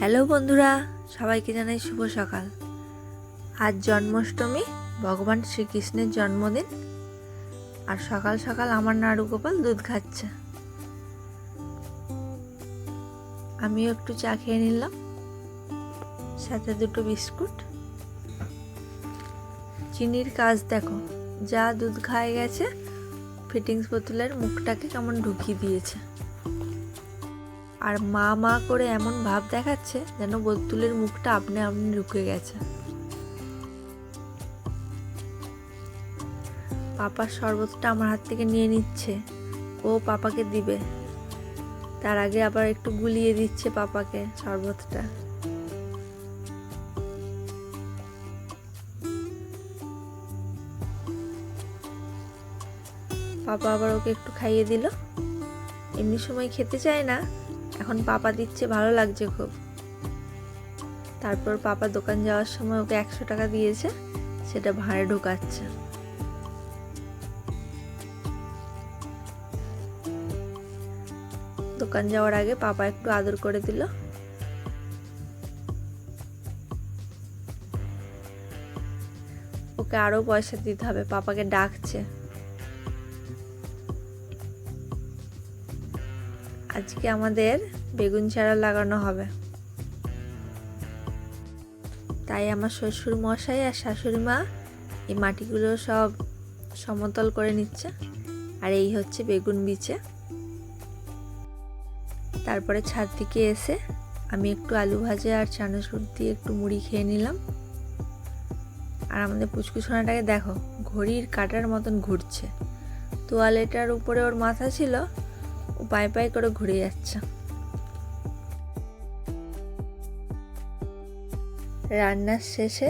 Hello বন্ধুরা, সবাইকে জানাই শুভ সকাল। আজ জন্মাষ্টমী, ভগবান শ্রীকৃষ্ণের জন্মদিন। আর সকাল সকাল আমার নাড়ু গোপাল দুধ খাচ্ছে। আমিও একটু চা খেয়ে নিলাম, সাথে দুটো বিস্কুট। চিনির কাজ দেখো, যা দুধ খায় গেছে, ফিটিংস বোতলের মুখটাকে কেমন ঢুকিয়ে দিয়েছে। আর মা মা করে এমন ভাব দেখাচ্ছে যেন বোতলের মুখটা আপনি আপনি ঢুকে গেছে। পাপার শরবতটা আমার হাত থেকে নিয়ে নিচ্ছে, ও পাপাকে দিবে। তার আগে আবার একটু গুলিয়ে দিচ্ছে পাপাকে শরবতটা। পাপা আবার ওকে একটু খাইয়ে দিল। এমনি সময় খেতে চায় না, এখন পাপা দিচ্ছে, ভালো লাগছে খুব। তারপর পাপা দোকান যাওয়ার সময় ওকে 100 টাকা দিয়েছে, সেটা ভাঁড়ে ঢোকাচ্ছে। দোকান যাওয়ার আগে পাপা একটু আদর করে দিল। ওকে আরো পয়সা দিতে হবে, পাপাকে ডাকছে। আজকে আমাদের বেগুন চারা লাগানো হবে, তাই আমার শ্বশুর মশাই আর শাশুড়ি মা এই মাটিগুলো সব সমতল করে নিচ্ছে। আর এই হচ্ছে বেগুন বিচে। তারপরে ছাদ থেকে এসে আমি একটু আলু ভাজা আর চানাচুর দিয়ে একটু মুড়ি খেয়ে নিলাম। আর আমাদের পুচকু সোনাটাকে দেখো, ঘড়ির কাঁটার মতন ঘুরছে। তোয়ালেটার উপরে ওর মাথা ছিল, ও পায়ে পায়ে করে ঘুরে যাচ্ছে। রান্নার শেষে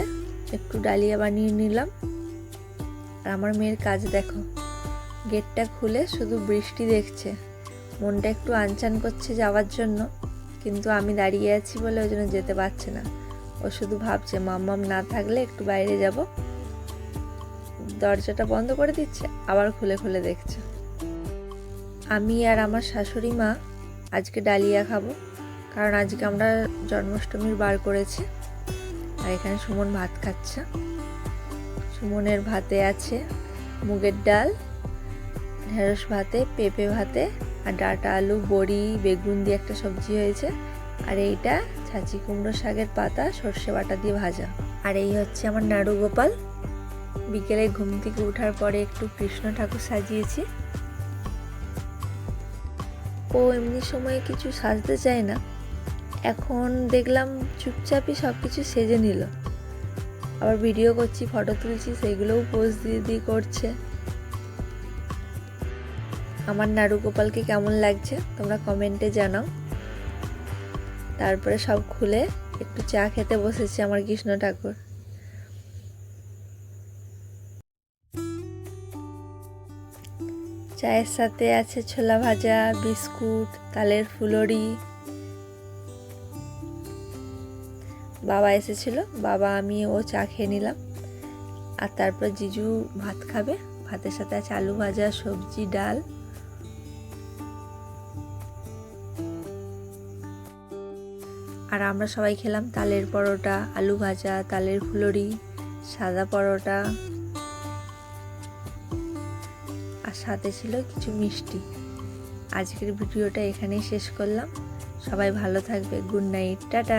একটু ডালিয়া বানিয়ে নিলাম। আর আমার মেয়ের কাজ দেখো, গেটটা খুলে শুধু বৃষ্টি দেখছে, মনটা একটু আনচান করছে যাওয়ার জন্য, কিন্তু আমি দাঁড়িয়ে আছি বলে ওই জন্য যেতে পারছে না। ও শুধু ভাবছে মাম্মাম না থাকলে একটু বাইরে যাব। দরজাটা বন্ধ করে দিচ্ছে, আবার খুলে খুলে দেখছে। আমি আর আমার শাশুড়ি মা আজকে ডালিয়া খাবো, কারণ আজকে আমরা জন্মাষ্টমীর বার করেছি। আর এখানে সুমন ভাত খাচ্ছে। সুমনের ভাতে আছে মুগের ডাল, ঢেঁড়স ভাতে, পেঁপে ভাতে, আর ডাঁটা আলু বড়ি বেগুন দিয়ে একটা সবজি হয়েছে। আর এইটা ছাঁচি কুমড়ো শাকের পাতা সর্ষে বাটা দিয়ে ভাজা। আর এই হচ্ছে আমার নাড়ু গোপাল। বিকেলে ঘুম থেকে ওঠার পরে একটু কৃষ্ণ ঠাকুর সাজিয়েছি। ও এমনি সময় কিছু সাজতে চায় না, এখন দেখলাম চুপচাপই সব কিছু সেজে নিল। আবার ভিডিও করছি, ফটো তুলছি, সেগুলোও পোজ দিয়ে দিয়ে করছে। আমার নাড়ু গোপালকে কেমন লাগছে তোমরা কমেন্টে জানাও। তারপরে সব খুলে একটু চা খেতে বসেছে আমার কৃষ্ণ ঠাকুর। চায়ের সাথে আছে ছোলা ভাজা, বিস্কুট, তালের ফুলুরি। বাবা এসেছিল, বাবা আমি ও চা খেয়ে নিলাম। আর তারপর জিজু ভাত খাবে, ভাতের সাথে আছে আলু ভাজা, সবজি, ডাল। আর আমরা সবাই খেলাম তালের পরোটা, আলু ভাজা, তালের ফুলুরি, সাদা পরোটা, আর সাথে ছিল কিছু মিষ্টি। আজকের ভিডিওটা এখানেই শেষ করলাম। সবাই ভালো থাকবে। Good night, tata.